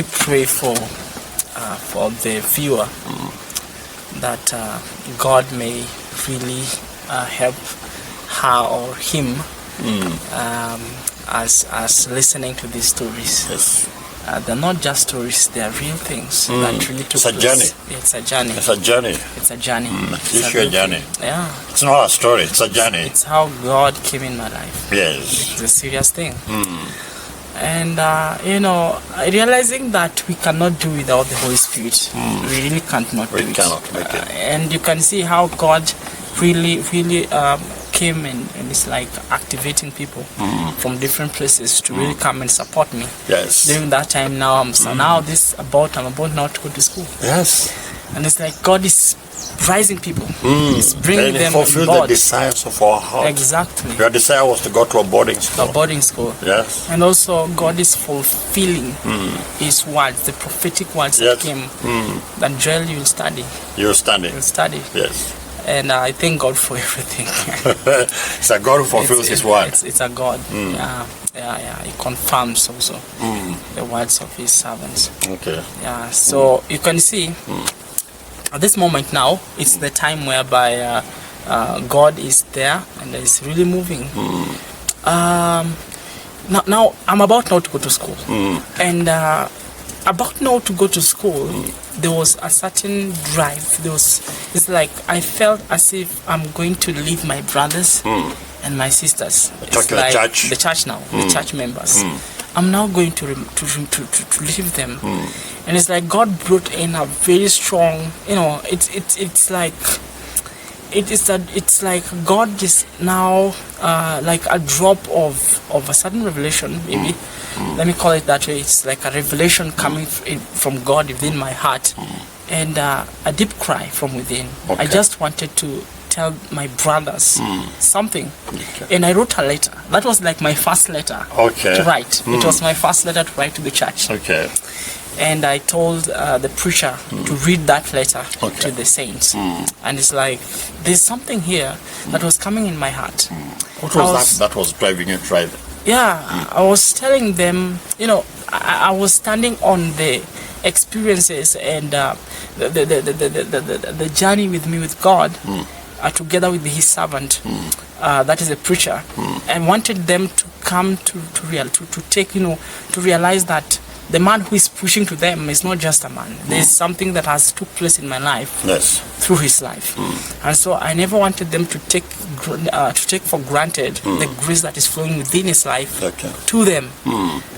Pray for the viewer that God may really help her or him as listening to these stories. Yes. They're not just stories; they are real things that really took It's a place. journey. It's a journey. It's a journey. It's a journey. It's your real journey. thing. Yeah. It's not a story. It's a journey. It's how God came in my life. Yes. It's a serious thing. And realizing that we cannot do without the Holy Spirit, we really can't not do We it. cannot make it. And you can see how God really came and is like activating people from different places to really come and support me. Yes. During that time, now I'm about now to go to school, Yes. and it's like God is rising people. He's bringing And them fulfill on the board. desires of our heart. Exactly. Your desire was to go to a boarding school. A boarding school. Yes. And also God is fulfilling His words, the prophetic words Yes. that came. That Joel, you'll study. You're standing. You'll study. Yes. And I thank God for everything. It's a God who fulfills His word. It's a God. Yeah. He confirms also the words of His servants. Okay. Yeah. So you can see at this moment now, it's the time whereby God is there and is really moving. Now I'm about now to go to school, and about now to go to school, there was a certain drive. It's like I felt as if I'm going to leave my brothers and my sisters. It's Talking like church. the church now, the church members. I'm now going to leave them, and it's like God brought in a very strong. It's like God is now like a drop of a sudden revelation, maybe. Let me call it that way. It's like a revelation coming from God within my heart, and a deep cry from within. Okay. I just wanted to tell my brothers something, and I wrote a letter. That was like my first letter Okay. to write. It was my first letter to write to the church. Okay. And I told the preacher to read that letter Okay. to the saints. And it's like, there's something here that was coming in my heart. What was that was driving you driving? Yeah, I was telling them, I was standing on the experiences and the journey with me with God, together with His servant, that is a preacher, and wanted them to come to realize that the man who is pushing to them is not just a man. There's something that has took place in my life Yes. through his life, and so I never wanted them to take for granted the grace that is flowing within his life Okay. to them,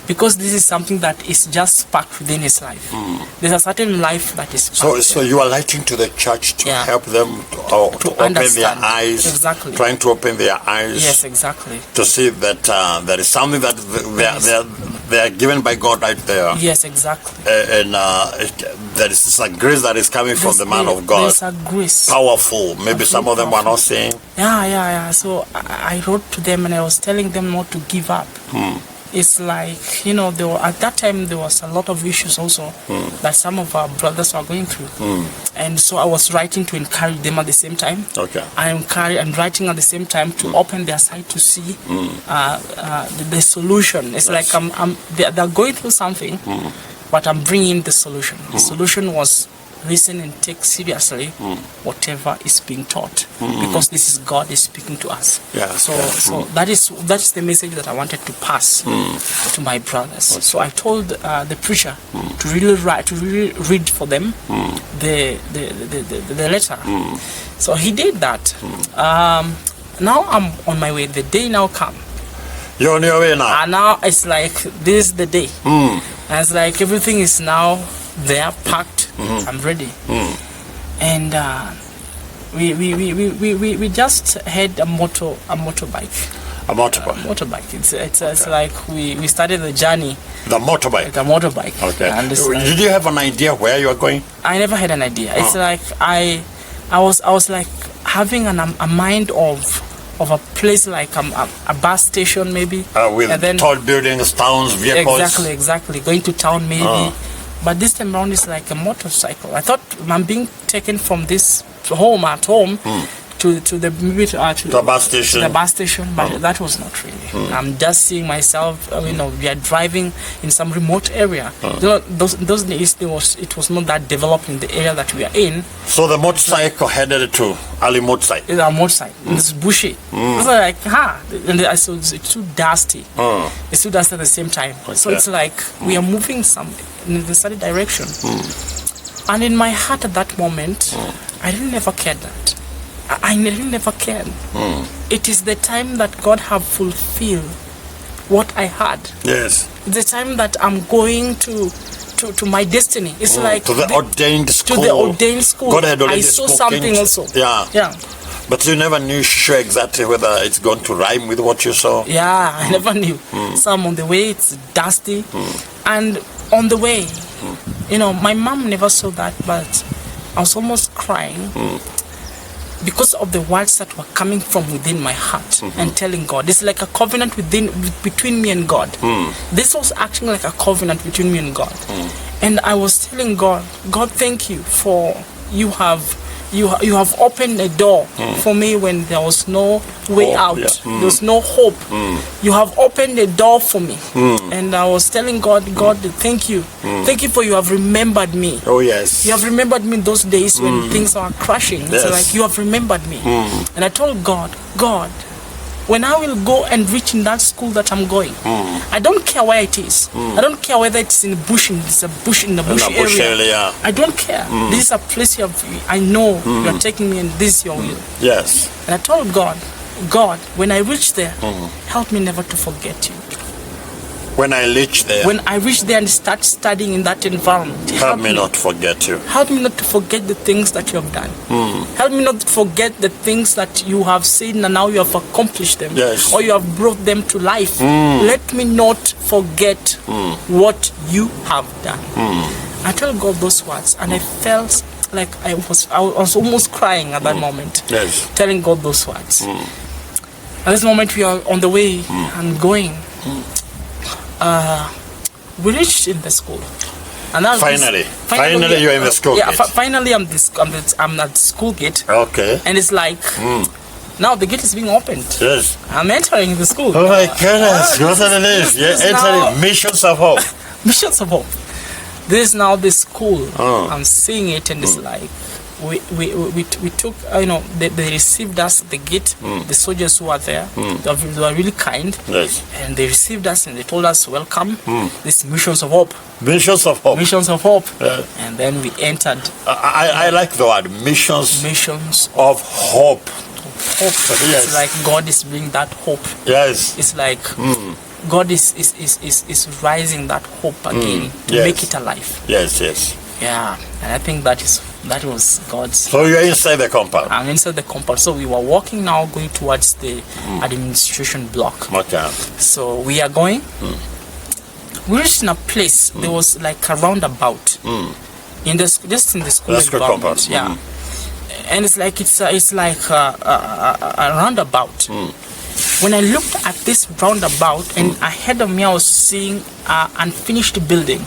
because this is something that is just sparked within his life. There's a certain life that is sparked. So you are lighting to the church to Yeah. help them to open their understand. eyes. Exactly. Trying to open their eyes. Yes, exactly. To see that there is something that they are given by God right there. Yes, exactly. And there is a grace that is coming from the man of God. There's a grace. Powerful. Maybe some of them are not saying. Yeah. So I wrote to them and I was telling them not to give up. It's like, at that time there was a lot of issues also that some of our brothers were going through. And so I was writing to encourage them at the same time. Okay. I'm writing at the same time to open their sight to see the solution. It's like they're going through something, but I'm bringing the solution. The solution was listen and take seriously whatever is being taught, because this is God is speaking to us. Yeah. So that is the message that I wanted to pass to my brothers. So I told the preacher to really read for them the letter. So he did that. Now I'm on my way. The day now come. You're on your way now. And now it's like this is the day. And it's like everything is now there, packed. I'm ready. And we just had a motorbike. A motorbike. Motorbike. It's like we started the journey. The motorbike. The motorbike. Okay. And it's like, Did you have an idea where you are going? I never had an idea. It's like I was like having a mind of a place like a bus station maybe. With and then, tall buildings, towns, vehicles. Exactly. Going to town maybe. But this time around is like a motorcycle. I thought I'm being taken from this home at home to the maybe to The bus station. the bus station, but that was not really. I'm just seeing myself. We are driving in some remote area. Those days it was not that developed in the area that we are in. So the motorcycle headed to Ali motorcycle. It's a motorcycle. It's bushy. It's like and I saw it's too dusty. It's too dusty at the same time. So it's like we are moving in the study direction. And in my heart at that moment, I didn't ever care that. I really never cared. It is the time that God have fulfilled what I had. Yes. It's the time that I'm going to my destiny. It's like to the ordained school. To the ordained school. God had already I saw spoken something also. Yeah. But you never knew sure exactly whether it's going to rhyme with what you saw. Yeah, I never knew. So I'm on the way. It's dusty, and on the way, my mom never saw that, but I was almost crying. Because of the words that were coming from within my heart and telling God. It's like a covenant between me and God. This was acting like a covenant between me and God. And I was telling God, thank you for you have opened a door for me when there was no way out. There was no hope. You have opened a door for me. And I was telling God, thank you. Thank you for you have remembered me. Oh, yes. You have remembered me those days when things are crashing. Yes. It's like you have remembered me. And I told God, when I will go and reach in that school that I'm going, I don't care where it is. I don't care whether it's in bush, it's a bush in the bush area. I don't care. This is a place I know you are taking me, and this is your will. Yes. And I told God, when I reach there, help me never to forget you. When I reach there and start studying in that environment, help me not to forget you. Help me not to forget the things that you have done. Help me not to forget the things that you have seen and now you have accomplished them. Yes. Or you have brought them to life. Let me not forget what you have done. I tell God those words, and I felt like I was almost crying at that moment. Yes. Telling God those words. At this moment we are on the way and going. We reached in the school, and finally you're in the school gate. Finally I'm at the school gate. Okay. And it's like now the gate is being opened. Yes. I'm entering the school. Oh my goodness! What it is? You're entering Missions of Hope. Missions of Hope. This is now the school. I'm seeing it, and it's like we took, they received us at the gate. The soldiers who were there, they were really kind. Yes. And they received us and they told us, welcome. This Missions of Hope. Missions of Hope. Missions of Hope. Yeah. And then we entered. I like the word missions. Missions of Hope. Hope. Yes. It's like God is bringing that hope. Yes. It's like God is rising that hope again to make it alive. Yes, yes. Yeah, and I think that was God's. So you're inside the compound? I'm inside the compound. So we were walking now, going towards the administration block. Okay. So we are going. We reached in a place. There was like a roundabout just in the school environment. Yeah, and it's like a roundabout. When I looked at this roundabout, and ahead of me, I was seeing an unfinished building.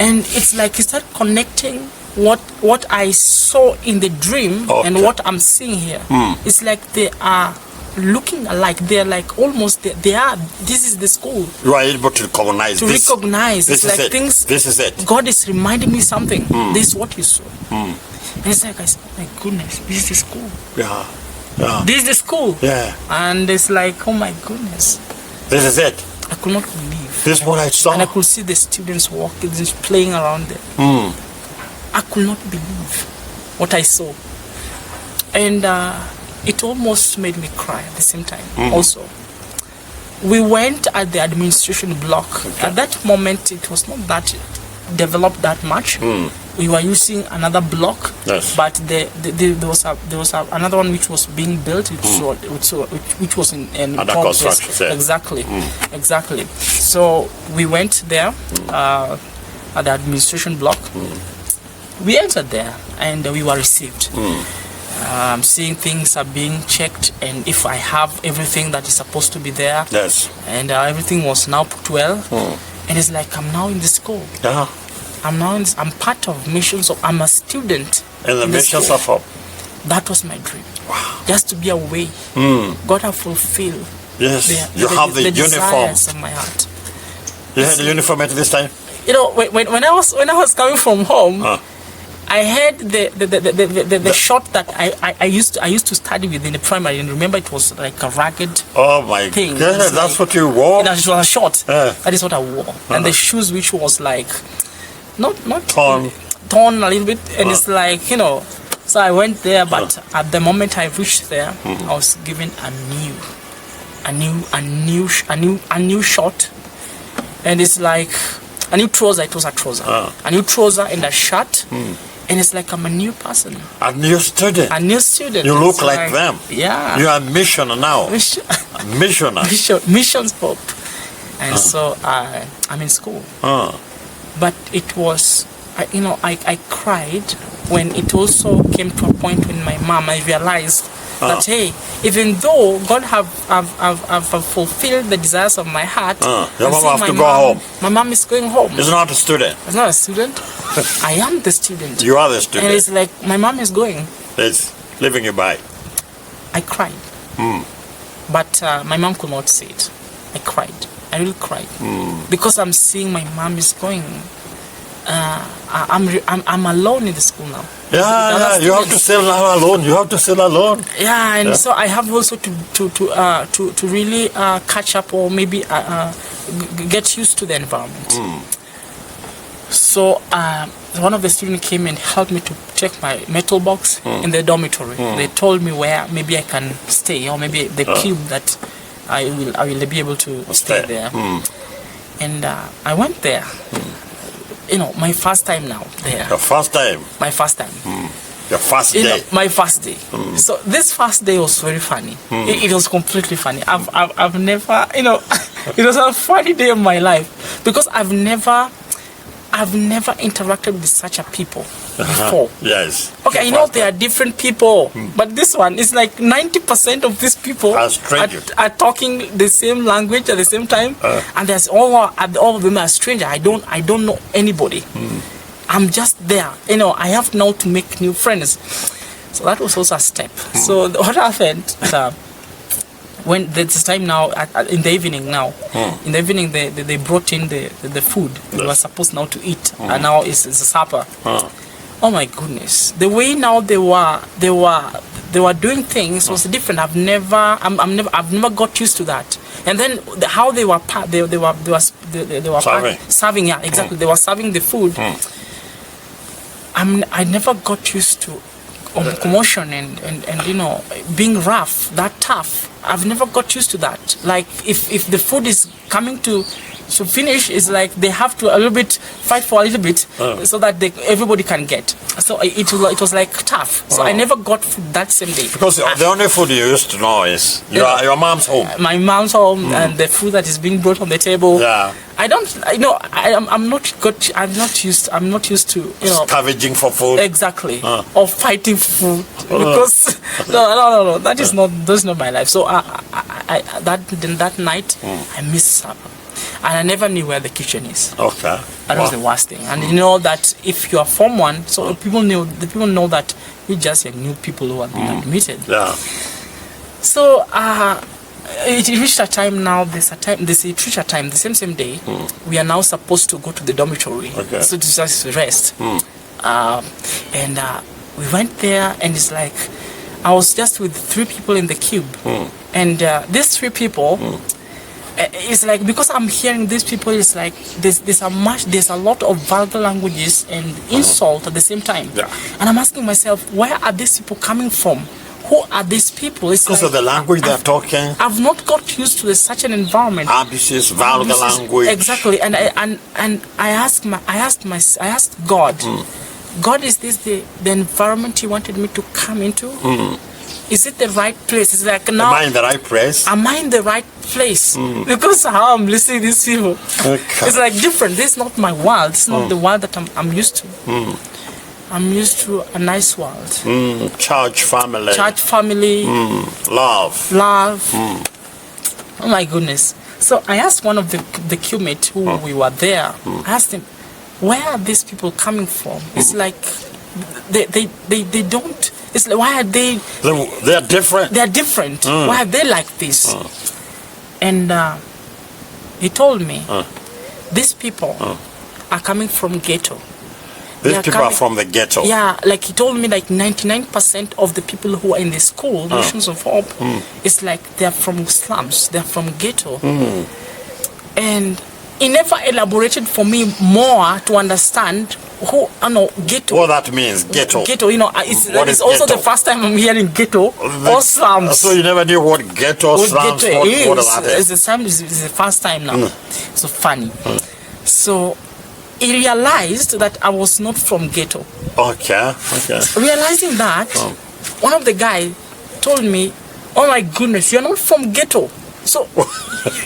And it's like it started connecting what I saw in the dream and what I'm seeing here. It's like they are looking alike. They're like almost they are. This is the school. You are able to recognize. It's like things. This is it. God is reminding me something. This is what you saw. And it's like I said, oh my goodness, this is the school. Yeah. This is the school. Yeah. And it's like, oh my goodness. This is it. I could not believe. This is what I saw. And I could see the students walking, just playing around there. I could not believe what I saw. And it almost made me cry at the same time also. We went at the administration block. Okay. At that moment, it was not that developed that much. We were using another block, but there was another one which was being built, which was in construction. Exactly. So we went there at the administration block. We entered there and we were received. Seeing things are being checked, and if I have everything that is supposed to be there, and everything was now put well, and it's like I'm now in the school. I'm part of Missions of. I'm a student in the Missions of Hope. That was my dream. just to be away. God have fulfilled. Yes, you have the uniform. desires of my heart. You had the uniform at this time? You know, when I was coming from home, I had the shot that I used to study with in the primary, and remember it was like a ragged Oh my thing. goodness, It's that's like, what you wore? you know, it was a short. Yeah. That is what I wore, and the shoes which was like not Torn a little bit, and it's like, you know. So I went there, but at the moment I reached there, I was given a new shot, and it's like a new trouser. It was a trouser, a new trouser and a shirt, and it's like I'm a new person, A new student. a new student. You look It's like them. Yeah, You are a missioner now. Missioner. missions pop, and so I'm in school. But it was, I cried when it also came to a point when my mom, I realized that, hey, even though God have fulfilled the desires of my heart, your I'm mom seeing have to my go home. My mom is going home. He's not a student. I'm not a student. I am the student. You are the And student. it's like my mom is going. It's leaving you by. I cried. But my mom could not see it. I cried. I really cried. Because I'm seeing my mom is going. I'm alone in the school now. Yeah, you have to stay alone. You have to stay alone. Yeah, and so I have also to really catch up, or maybe get used to the environment. So one of the students came and helped me to check my metal box in the dormitory. They told me where maybe I can stay, or maybe the cube that I will be able to stay there. And I went there. You know, my first time now there. Your first time. My first time. Your first You day. know, my first day. So this first day was very funny. It was completely funny. I've never, you know, it was a funny day of my life, because I've never interacted with such a people before. Yes. Okay, you know, there are different people, but this one is like 90% of these people Are strangers. are talking the same language at the same time, and there's all of them are strangers. I don't know anybody. I'm just there. You know, I have now to make new friends. So that was also a step. So what happened? When this time now in the evening in the evening they brought in the food we were supposed now to eat, and now it's a supper. Oh my goodness, the way now they were doing things was different. I've never got used to that. And then how they were serving. Yeah, exactly. They were serving the food. I never got used to commotion and you know, being rough, that tough. I've never got used to that. Like if the food is coming to finish, it's like they have to a little bit fight for a little bit so that everybody can get. So it was like tough. So I never got food that same day. Because the only food you used to know is your mom's home. My mom's home and the food that is being brought on the table. Yeah. I'm not used to, you know, Scavenging for food. exactly, or fighting food, because no, that's not my life. So that night I missed supper, and I never knew where the kitchen is. Okay. That was the worst thing. And you know that if you are Form 1, so people know that we just are new people who have been admitted. Yeah. So it reached a time now. There's reached a time the same day. We are now supposed to go to the dormitory, so to just rest. And we went there, and it's like I was just with 3 people in the cube, and these 3 people. It's like, because I'm hearing these people, it's like there's a lot of vulgar languages and insult at the same time. Yeah. And I'm asking myself, where are these people coming from? Who are these people? It's Because like, of the language they're talking. I've not got used to such an environment. Abuses, vulgar language. Exactly. And I asked God, God, is this the environment you wanted me to come into? Is it the right place? It's like, now, Am I in the right place? am I in the right place? Because how I'm listening to these people, it's like different. This is not my world. It's not the world that I'm used to. I'm used to a nice world. Church family. Love. Oh my goodness. So I asked one of the cube mates who we were there, I asked him, where are these people coming from? It's like they It's like, why are they? They're different. They're different. Why are they like this? And he told me, these people are coming from ghetto. These people are from the ghetto. Yeah, like he told me, like 99% of the people who are in the school, Nations of Hope, it's like they're from slums, they're from ghetto. And he never elaborated for me more to understand who, ghetto. What that means, ghetto. Ghetto, it's also ghetto? the first time I'm hearing ghetto or slums. So you never knew what ghetto, slums, ghetto what that is? It's the first time now. So funny. So he realized that I was not from ghetto. Okay. Realizing that, one of the guys told me, "Oh my goodness, you're not from ghetto. So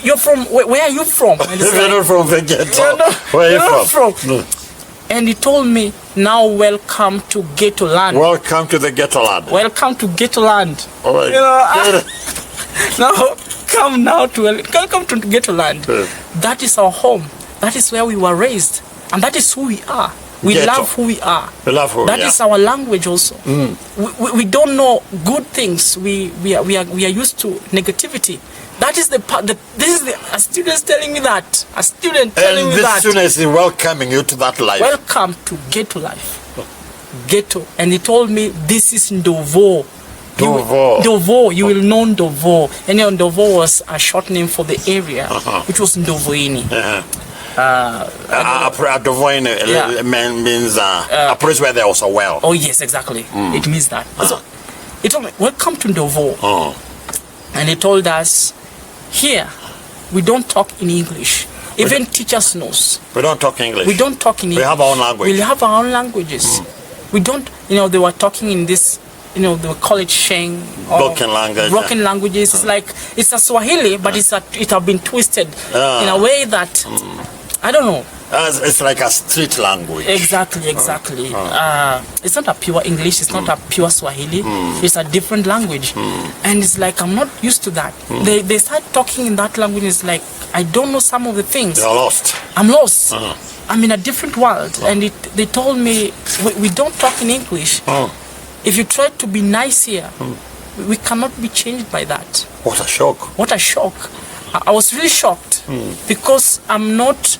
you're from where are you from?" And it's You're like, not from the ghetto. Where you're are not you from? from. And he told me, "Now welcome to ghetto land. Welcome to the ghetto land. Welcome to ghetto land." All right. Now welcome to ghetto land. That is our home. That is where we were raised, and that is who we are. We Ghetto. love who we are. We love who That we is are. our language also. We don't know good things. We are used to negativity. That is the part. This is a student telling me that. A student telling And me this that. student is welcoming you to that life. Welcome to ghetto life. Ghetto. And he told me this is Ndovo. Ndovo. You will know Ndovo. And Ndovo was a short name for the area, which was Ndovoini. Adovoine means a place where there was a well. Oh yes, exactly. It means that. So he told me, "Welcome to Ndovo." And he told us, here we don't talk in English. Even teachers knows. We don't talk English. We don't talk in English. We have our own language. We have our own languages. We don't, they were talking in this, they would call it Sheng. Broken language. Broken languages. It's like, it's a Swahili, but it have been twisted in a way that, I don't know. It's like a street language. Exactly. It's not a pure English. It's not a pure Swahili. It's a different language, and it's like I'm not used to that. They start talking in that language. It's like I don't know some of the things. You're lost. I'm lost. I'm in a different world, and they told me we don't talk in English. If you try to be nice here, we cannot be changed by that. What a shock. What a shock! I was really shocked because I'm not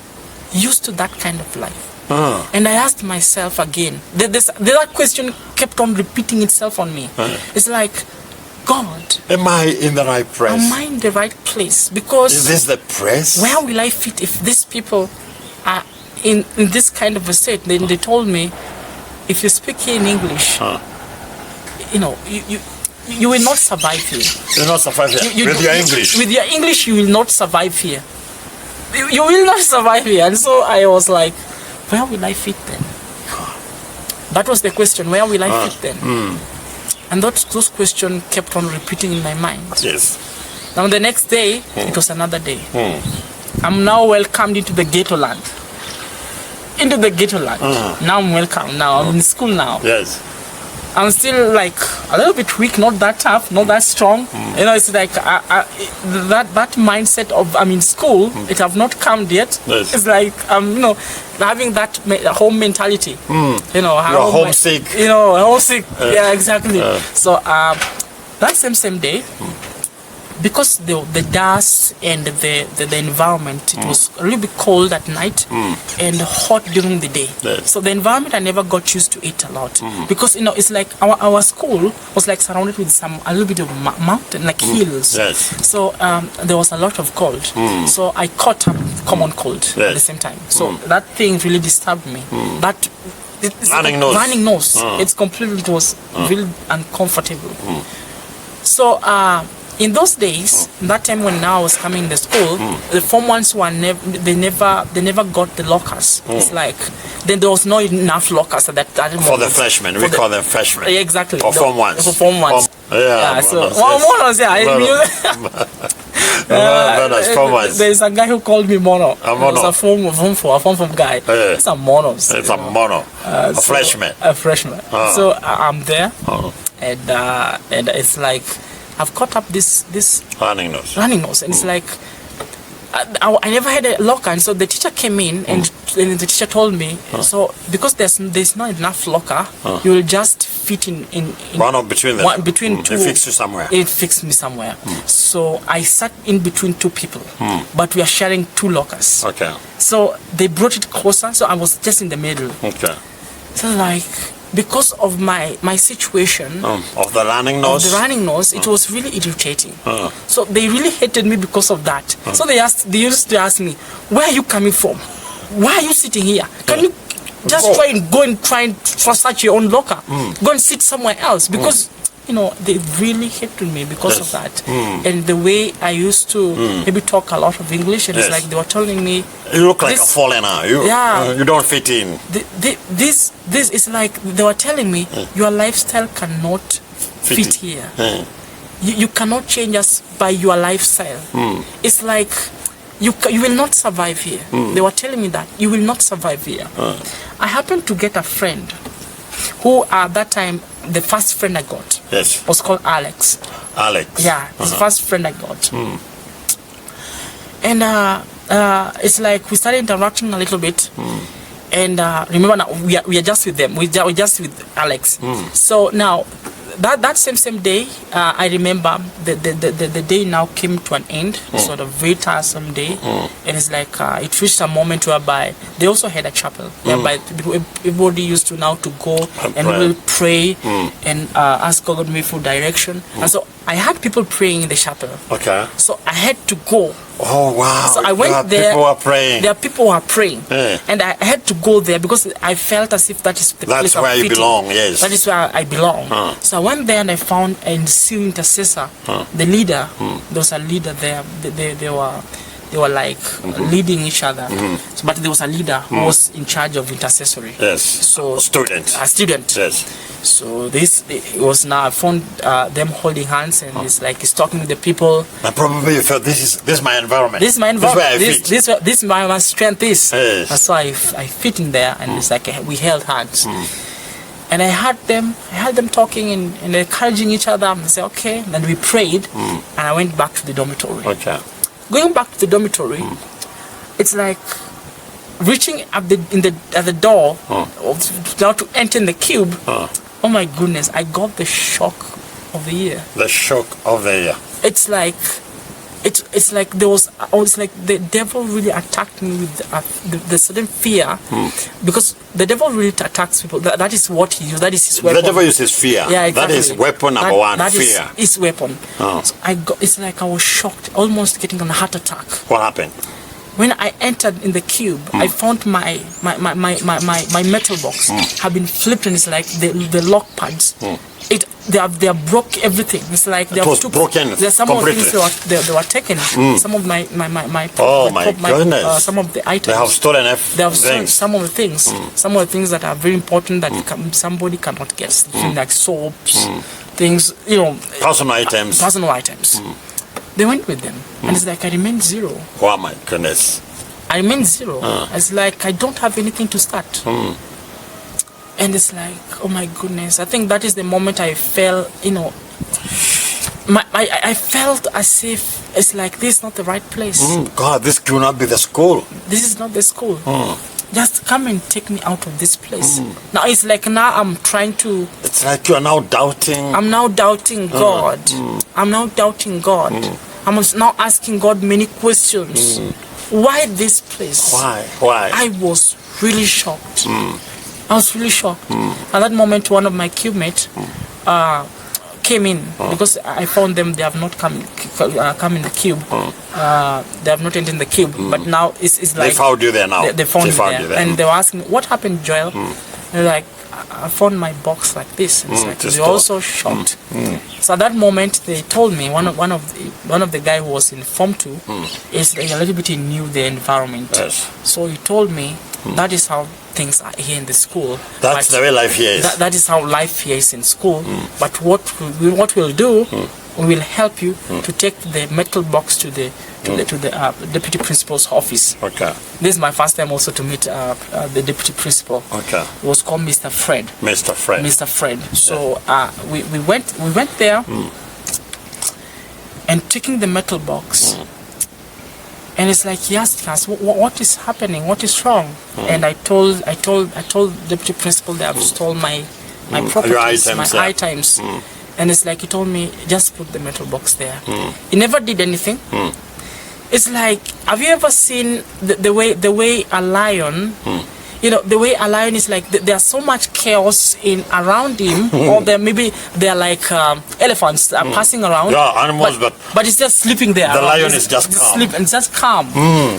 used to that kind of life. And I asked myself again, that question kept on repeating itself on me. It's like, God, am I in the right place? Am I in the right place? Because is this the place? Where will I fit if these people are in this kind of a state? Then they told me, if you speak here in English, you will not survive here. You will not survive here with your English. With your English, you will not survive here. You will not survive here. And so I was like, where will I fit then? That was the question. Where will I fit then? And those questions kept on repeating in my mind. Yes. Now the next day, it was another day. I'm now welcomed into the ghetto land. Into the ghetto land. Now I'm welcome. Now I'm in school now. Yes. I'm still like a little bit weak, not that tough, not that strong. It's like that mindset of I'm in school, it have not come yet. Yes. It's like having that home mentality. You're homesick. Homesick. Yeah, exactly. So that same day, because the dust and the environment, it was a little bit cold at night and hot during the day. Yes. So the environment, I never got used to it a lot because it's like our school was like surrounded with a little bit of mountain, like hills. Yes. So there was a lot of cold. So I caught a common cold at the same time. So that thing really disturbed me. That running nose. Running nose. It was really uncomfortable. So in those days, that time when I was coming in the school, the form ones were they never got the lockers. It's like then there was not enough lockers at that moment. For the freshmen, we call them freshmen. Yeah, exactly. For form ones. For form ones. Monos, Monos. There's a guy who called me mono. A mono. It's a form guy. It's a monos. It's a mono. A freshman. A freshman. So I'm there, and it's like I've caught up this running nose, and it's like I never had a locker, and so the teacher came in, and the teacher told me, so because there's not enough locker, you will just fit in one of between them. One, between two. It fixed you somewhere. It fixed me somewhere. So I sat in between two people, but we are sharing two lockers. Okay. So they brought it closer, so I was just in the middle. Okay. So like, because of my situation of the running nose, it was really irritating. So they really hated me because of that. So they used to ask me, where are you coming from? Why are you sitting here? Can you just try and search your own locker? Go and sit somewhere else, because they really hated me because of that. And the way I used to maybe talk a lot of English, and it's like they were telling me, you look like a foreigner. You don't fit in. This is like they were telling me, your lifestyle cannot fit here. You cannot change us by your lifestyle. It's like you will not survive here. They were telling me that you will not survive here. I happened to get a friend who at that time, the first friend I got was called Alex. Alex. Yeah, the first friend I got. And it's like we started interacting a little bit. And remember now, we are just with them. We're just with Alex. So now, that same day, I remember the day now came to an end. Sort of very tiresome day. And it's like it reached a moment whereby they also had a chapel, whereby everybody used to now to go and really pray and ask God maybe for direction. And so I had people praying in the chapel. Okay. So I had to go. Oh wow! So I went there. People are praying. There are people who are praying, and I had to go there because I felt as if that is the place where you belong. Yes, that is where I belong. So I went there and I found a seal intercessor, the leader. There was a leader there. They were like leading each other. So, but there was a leader who was in charge of intercessory. Yes. So a student. Yes. So it was now I found them holding hands, and it's like he's talking with the people. And probably you felt this is my environment. This is my environment. This is where my strength is. Yes. That's why I fit in there, and it's like we held hands. And I heard them talking and encouraging each other. And I said, okay. Then we prayed, and I went back to the dormitory. Okay. Going back to the dormitory, it's like reaching at the door now to enter in the cube. Oh my goodness! I got the shock of the year. The shock of the year. It's like there was. It's like the devil really attacked me with the sudden fear, because the devil really attacks people. That is what he uses. That is his weapon. The devil uses fear. Yeah, exactly. That is weapon number one. That fear. Is his weapon. So it's like I was shocked, almost getting a heart attack. What happened? When I entered in the cube, I found my metal box had been flipped, and it's like the lock pads. They have broke everything. It's like they have broken. There's some completely. of the things they were taken. Some of my goodness. some of the items. They have stolen everything. They have stolen some of the things. Some of the things that are very important that somebody cannot get. Things like soaps, things personal items. They went with them, and it's like I remained zero. Oh my goodness! I remained zero. It's like I don't have anything to start. And it's like, oh my goodness! I think that is the moment I felt, I felt as if it's like this is not the right place. God, this could not be the school. This is not the school. Just come and take me out of this place. Now it's like I'm trying to. It's like you are now doubting. I'm now doubting God. I'm now doubting God. I'm now asking God many questions. Why this place? Why? I was really shocked. I was really shocked. At that moment, one of my cube-mates came in because I found them. They have not come in the cube. They have not entered in the cube. But now it's like they found you there now. They found you there, and they were asking me, "What happened, Joel?" They're like, I found my box like this. And it's like they were also shocked. So at that moment, they told me one of the guy who was in Form 2 is a little bit knew the environment. Yes. So he told me that is how things are here in the school. That's the way life here is. That is how life here is in school. But what we'll do, we will help you to take the metal box to the deputy principal's office. Okay. This is my first time also to meet the deputy principal. Okay. It was called Mr. Fred. Mr. Fred. Mr. Fred. So we went there, and taking the metal box, And it's like he asked us, what is happening? What is wrong? And I told deputy principal that I've stole my properties, my items. And it's like he told me, just put the metal box there. He never did anything. It's like, have you ever seen the way a lion, you know, the way a lion is like, there's so much chaos around him, or maybe they're like elephants that are passing around. Yeah, animals, but it's just sleeping there. The lion is just calm. And just calm.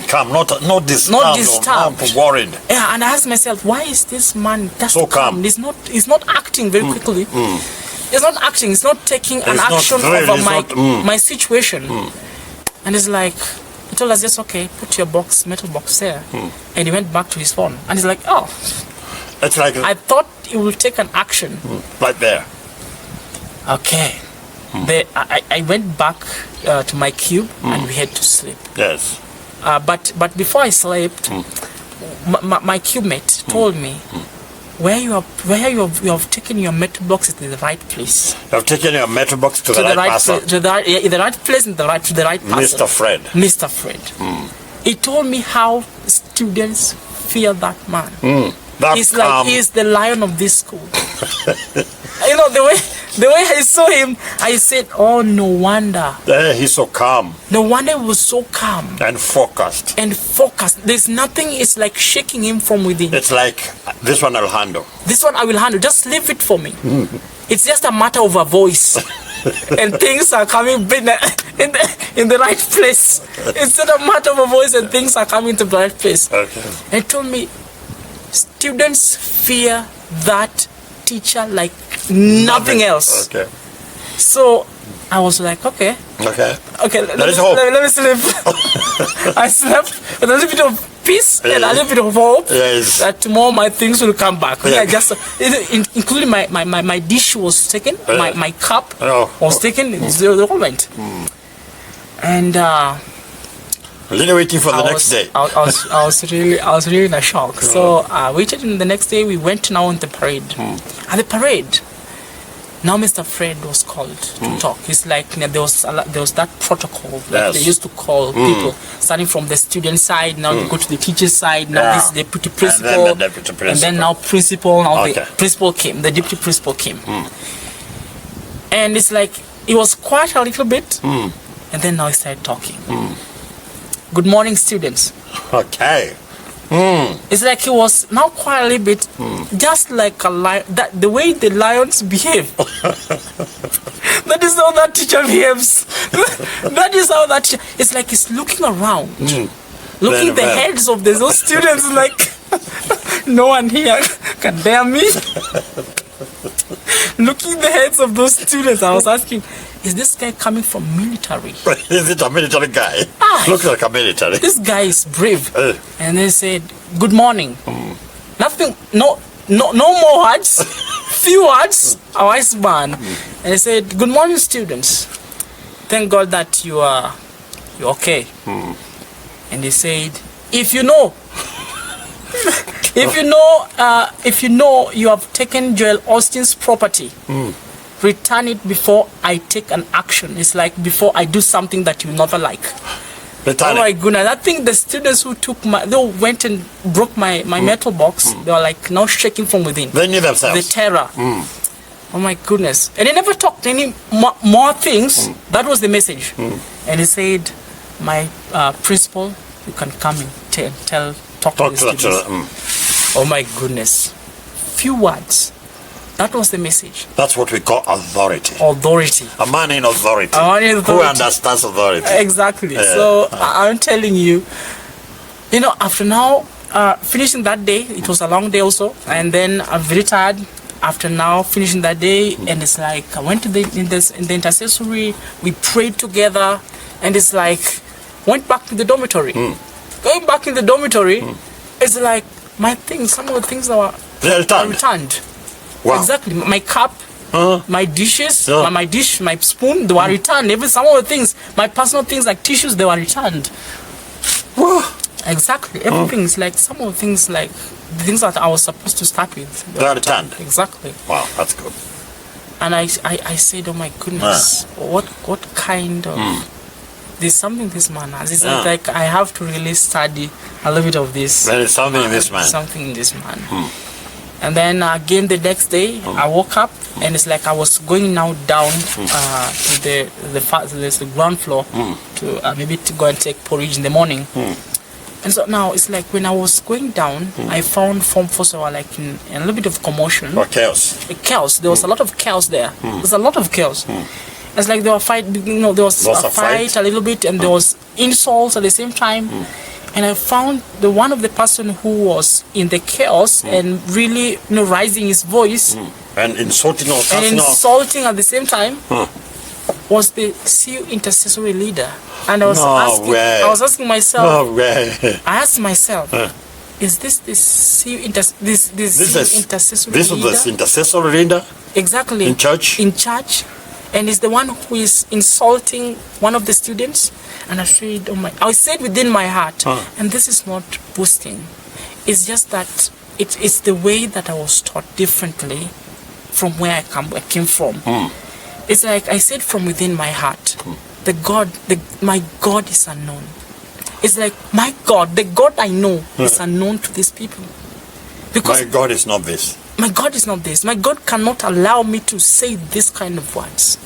Calm, not disturbed. Not worried. Yeah, and I asked myself, why is this man just so calm? He's not acting very quickly. He's not acting. He's not taking an action over my situation. And it's like, he told us, just okay, put your metal box there. And he went back to his phone. And he's like, oh. It's like I thought he would take an action. Right there. Okay. I went back to my cube and we had to sleep. Yes. But before I slept, my cube mate told me, where you have taken your metal box to the right place. You have taken your metal box to the right person. To the right place and the right person. Mr. Fred. He told me how students fear that man. He's like he's the lion of this school. You know, the way I saw him, I said, oh, no wonder. He's so calm. No wonder he was so calm. And focused. There's nothing, it's like shaking him from within. It's like, this one I'll handle. This one I will handle. Just leave it for me. It's just a matter of a voice. And things are coming in the right place. It's not a matter of a voice and things are coming to the right place. Okay. And he told me, students fear that teacher like nothing else. Okay. So I was like, okay. Let me sleep. I slept with a little bit of peace and a little bit of hope that tomorrow my things will come back. Including my dish was taken, my cup was taken. The moment. And really waiting for the next day. I was really in a shock. So I waited, and the next day we went now on the parade. At the parade, now Mr. Fred was called to talk. It's like there was that protocol that they used to call people, starting from the student side. Now they go to the teacher side. Now this is the deputy principal, and then now principal. Now the principal came. The deputy principal came, and it's like it was quite a little bit, and then now he started talking. Good morning, students. Okay. It's like he was now quite a little bit, just like a lion. The way the lions behave. That is how that teacher behaves. That is how that teacher. It's like he's looking around, looking the heads of those students. Like no one here can dare me. Looking the heads of those students, I was asking, is this guy coming from military? Is it a military guy? Looks like a military. This guy is brave. And they said, good morning. Nothing, no more words. Few words, a wise man. And he said, good morning, students. Thank God that you're okay. And he said, if you know you have taken Joel Austin's property, return it before I take an action. It's like before I do something that you never like. Return my goodness! I think the students who they went and broke my metal box. They were like now shaking from within. They knew themselves. The terror. Oh my goodness! And they never talked any more things. That was the message. And he said, "My principal, you can come and talk to the students." Oh my goodness! Few words. That was the message. That's what we call authority. Authority. A man in authority. Who understands authority. Exactly. So I'm telling you, after now, finishing that day, it was a long day also. And then I'm very tired after now finishing that day. And it's like, I went to in the intercessory, we prayed together. And it's like, went back to the dormitory. Going back in the dormitory, it's like, some of the things that were returned. Wow. Exactly. My cup, my dishes, my dish, my spoon, they were returned. Even some of the things, my personal things like tissues, they were returned. Exactly. Everything is like some of the things like the things that I was supposed to start with. They are returned. Exactly. Wow, that's good. And I said, oh my goodness, what kind of there's something this man has. It's like I have to really study a little bit of this. There is something in this man. Something in this man. And then again the next day, I woke up and it's like I was going now down to the ground floor to maybe to go and take porridge in the morning. And so now it's like when I was going down, I found Form 4 were like in a little bit of commotion. Or chaos. Chaos. There was a lot of chaos there. There's a lot of chaos. It's like they were fighting. There was a fight a little bit, and there was insults at the same time. And I found the one of the person who was in the chaos and really, raising his voice and insulting or and insulting at the same time was the CU intercessory leader. And I was asking myself. I asked myself, is this CU intercessory leader? This intercessory leader? Exactly. In church? In church. And is the one who is insulting one of the students. And I said within my heart, and this is not boasting. It's just that it's the way that I was taught differently from where I came from. It's like I said from within my heart, my God is unknown. It's like my God, the God I know is unknown to these people. Because my God is not this. My God is not this. My God cannot allow me to say this kind of words.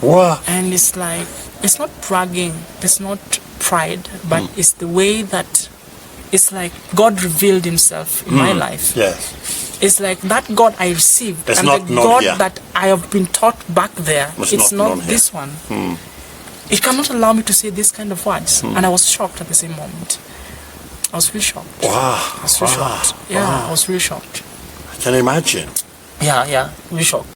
Wow. And it's like, it's not bragging, it's not pride, but it's the way that it's like God revealed himself in my life. Yes. It's like that God I received it's and not the God here. that I have been taught back there, it's not this one. It cannot allow me to say this kind of words. And I was shocked at the same moment. I was really shocked. Wow. I was really shocked. Yeah, I was really shocked. I can imagine. Yeah, really shocked.